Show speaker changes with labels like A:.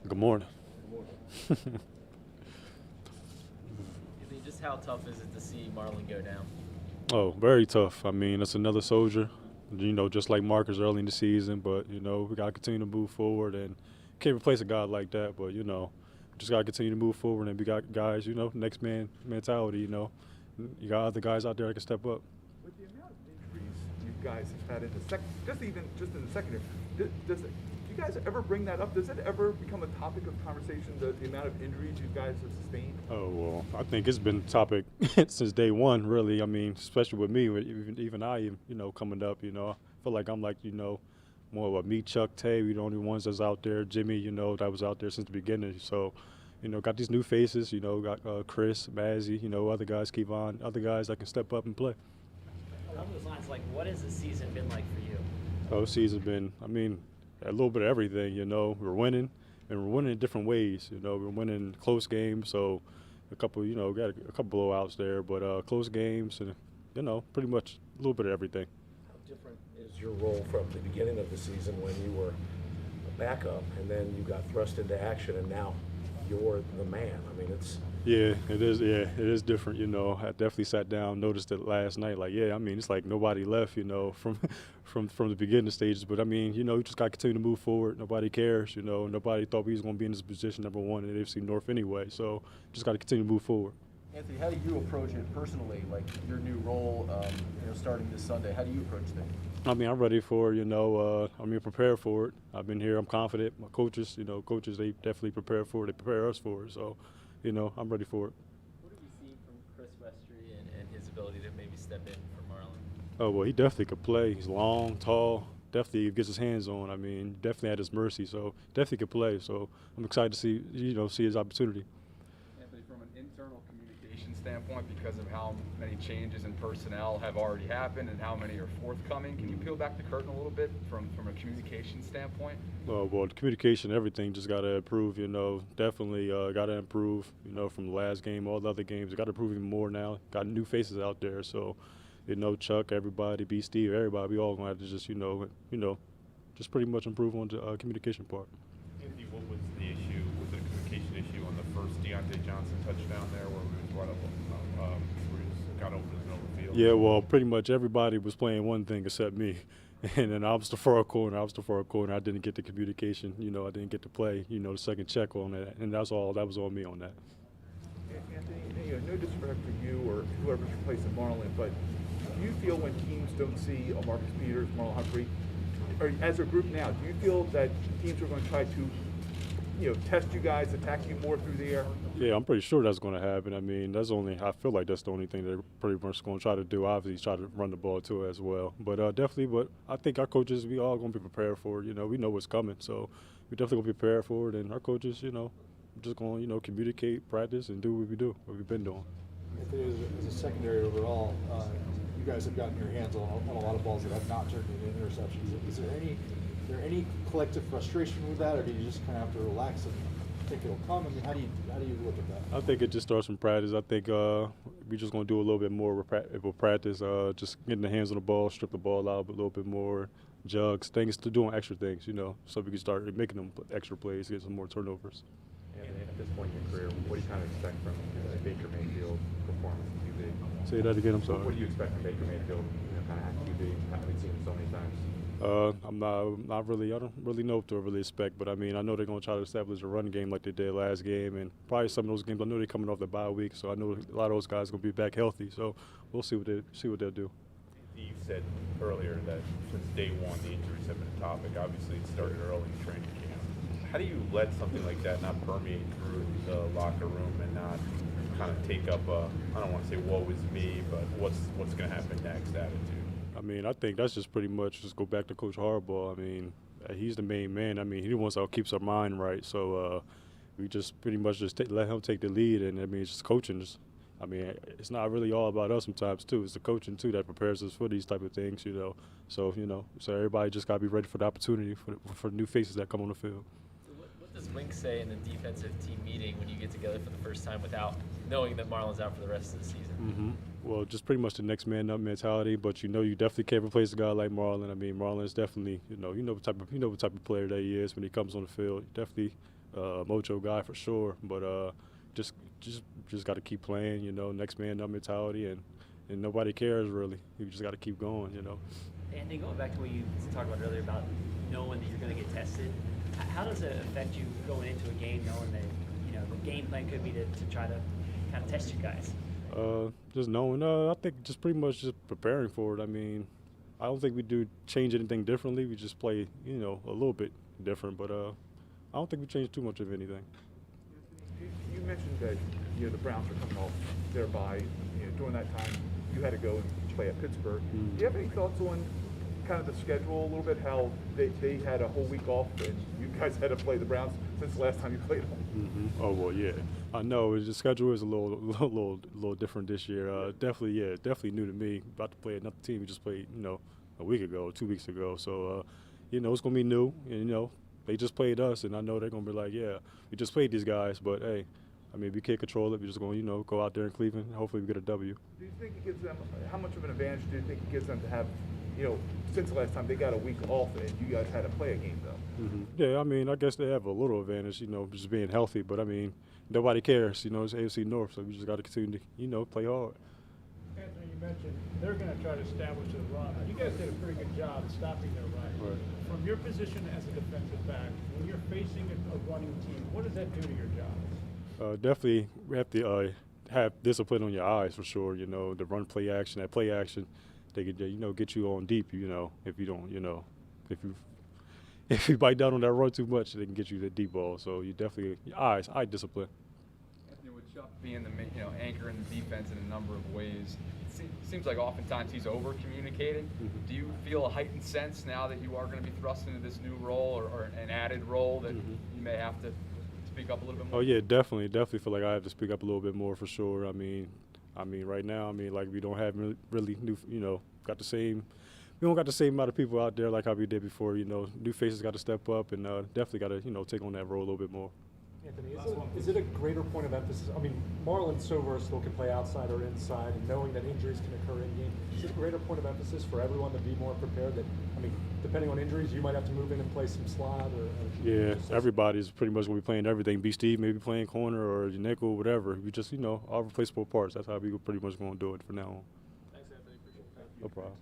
A: Good morning.
B: Just how tough is it to see Marlon go down?
A: Oh, very tough. I mean, that's another soldier, just like Marcus early in the season. But, we got to continue to move forward and can't replace a guy like that. But, just got to continue to move forward. And we got guys, next man mentality, You got other guys out there that can step up.
C: With the amount of injuries you guys have had in the just in the secondary, does it, do you guys ever bring that up? Does it ever become a topic of conversation, the amount of injuries you guys have sustained?
A: Oh, well, I think it's been a topic since day one, really. I mean, especially with me, even I, coming up, I feel like I'm like, more of a me, Chuck, Tay. We the only ones that's out there. Jimmy, that was out there since the beginning. So, got these new faces, got Chris, Mazzy, other guys, Kevon, other guys that can step up and play.
B: Along those lines, what has the season been like for you?
A: Oh, this season's been, a little bit of everything, We're winning, and we're winning in different ways, We're winning close games, so a couple, got a couple blowouts there, but close games and, pretty much a little bit of everything.
D: How different is your role from the beginning of the season when you were a backup and then you got thrust into action and now you're the man? I mean, it's
A: Yeah, it is. Yeah, it is different. I definitely sat down, noticed it last night. Like, it's like nobody left. From from the beginning stages. But you just got to continue to move forward. Nobody cares. Nobody thought we was going to be in this position number one in the AFC North anyway. So just got to continue to move forward.
E: Anthony, how do you approach it personally, like your new role, starting this Sunday? How do you approach things?
A: I'm ready for it. Prepared for it. I've been here. I'm confident. My coaches, they definitely prepare for it. They prepare us for it. So, I'm ready for it.
B: What have you seen from Chris Westry and his ability to maybe step in for Marlon?
A: Oh, well, he definitely could play. He's long, tall. Definitely gets his hands on. Definitely at his mercy. So definitely could play. So I'm excited to see his opportunity.
F: Anthony, from an internal communication standpoint, because of how many changes in personnel have already happened and how many are forthcoming, can you peel back the curtain a little bit from a communication standpoint?
A: Well, the communication, everything just got to improve, Definitely got to improve, from the last game, all the other games. Got to improve even more now. Got new faces out there. So, Chuck, everybody, B. Steve, everybody, we all going to have to just, just pretty much improve on the communication part.
G: Anthony, what was the issue? Was it a communication issue on the first Deontay Johnson touchdown there where we was right up, where he got open and over the field?
A: Yeah, well, pretty much everybody was playing one thing except me. And then I was the far corner. I didn't get the communication. I didn't get to play, the second check on that. And that's all. That was on me on that.
C: Anthony, no disrespect for you or whoever's replacing Marlon, but do you feel when teams don't see a Marcus Peters, Marlon Humphrey, or as a group now, do you feel that teams are going to try to, test you guys, attack you more through the air?
A: Yeah, I'm pretty sure that's going to happen. I feel like that's the only thing they're pretty much going to try to do. Obviously, try to run the ball too as well. But but I think our coaches, we all going to be prepared for it. We know what's coming, so we definitely going to be prepared for it. And our coaches, just going to, communicate, practice, and do what we do, what we've been doing.
H: Anthony, as a secondary overall, you guys have gotten your hands on a lot of balls that have not turned into interceptions. Is there any collective frustration with that, or do you just kind of have to relax and think it'll come? How do you look at that?
A: I think it just starts from practice. I think we're just going to do a little bit more with practice, just getting the hands on the ball, strip the ball out a little bit more, jugs, things to doing extra things, so we can start making them extra plays, get some more turnovers.
C: Anthony, at this point in your career, what do you kind of expect from Baker Mayfield performance at QB?
A: Say that again, I'm sorry.
C: What do you expect from Baker Mayfield, kind of at QB, having seen him so many times?
A: I'm not really. I don't really know what to really expect, but I know they're going to try to establish a run game like they did last game, and probably some of those games. I know they're coming off the bye week, so I know a lot of those guys are going to be back healthy. So we'll see what they'll do.
G: You said earlier that since day one the injuries have been a topic. Obviously, it started early in training camp. How do you let something like that not permeate through the locker room and not kind of take up I don't want to say woe is me, but what's going to happen next attitude?
A: I think that's just pretty much just go back to Coach Harbaugh. He's the main man. He the one that keeps our mind right. So we just pretty much just let him take the lead. And it's just coaching. It's not really all about us sometimes too. It's the coaching too that prepares us for these type of things. So everybody just got to be ready for the opportunity for new faces that come on the field.
B: What does Wink say in the defensive team meeting when you get together for the first time without knowing that Marlon's out for the rest of the season?
A: Mm-hmm. Well, just pretty much the next man up mentality, but you definitely can't replace a guy like Marlon. Marlon is definitely, what type of player that he is when he comes on the field. Definitely mojo guy for sure, but just got to keep playing, you know, next man up mentality, and nobody cares really. You just got to keep going, you know.
I: Anthony, going back to what you talked about earlier about knowing that you're going to get tested, how does it affect you going into a game knowing that, you know, the game plan could be to try to kind of test you guys?
A: Just knowing, I think just pretty much just preparing for it. I mean, I don't think we do change anything differently. We just play, you know, a little bit different, but I don't think we change too much of anything.
C: You mentioned that, you know, the Browns are coming off their bye. You know, during that time, you had to go and play at Pittsburgh. Do you have any thoughts on kind of the schedule a little bit? How they had a whole week off, and you guys had to play the Browns since the last time you played them.
A: Oh well, yeah. I know the schedule is a little different this year. Definitely new to me. About to play another team we just played, you know, a week ago, 2 weeks ago. So, you know, it's gonna be new, and you know, they just played us, and I know they're gonna be like, yeah, we just played these guys, but hey, I mean, we can't control it. We're just gonna, you know, go out there in Cleveland. And hopefully, we get a W.
C: Do you think it gives them? How much of an advantage do you think it gives them to have? You know, since the last time they got a week off, and you guys had to play a game though.
A: Yeah, I mean, I guess they have a little advantage, you know, just being healthy. But I mean, nobody cares, you know. It's AFC North, so we just got to continue to, you know, play hard.
J: Anthony, you mentioned they're going to try to establish a run. You guys did a pretty good job of stopping their run.
A: Right.
J: From your position as a defensive back, when you're facing a running team, what does that do to your job?
A: Definitely, we have to have discipline on your eyes for sure. You know, the run play action, that play action, they could, you know, get you on deep. You know, if you don't, you know, if you bite down on that run too much, they can get you the deep ball. So you definitely eye discipline.
F: Anthony, with Chuck being the anchor in the defense in a number of ways, it seems like oftentimes he's over communicating. Do you feel a heightened sense now that you are going to be thrust into this new role or an added role that you may have to speak up a little bit more?
A: Oh yeah, definitely feel like I have to speak up a little bit more for sure. I mean, right now, I mean, like we don't have really new, you know, we don't got the same amount of people out there like how we did before. You know, new faces got to step up and definitely got to, you know, take on that role a little bit more.
K: Anthony, is it a greater point of emphasis? I mean, Marlon's so versatile, can play outside or inside, and knowing that injuries can occur in game, is it a greater point of emphasis for everyone to be more prepared? That, I mean, depending on injuries, you might have to move in and play some slot or
A: yeah, everybody's pretty much going to be playing everything. B. Steve maybe playing corner or nickel, whatever. We just, you know, all replaceable parts. That's how we pretty much going to do it from now on.
E: Thanks, Anthony. Appreciate it.
A: No problem.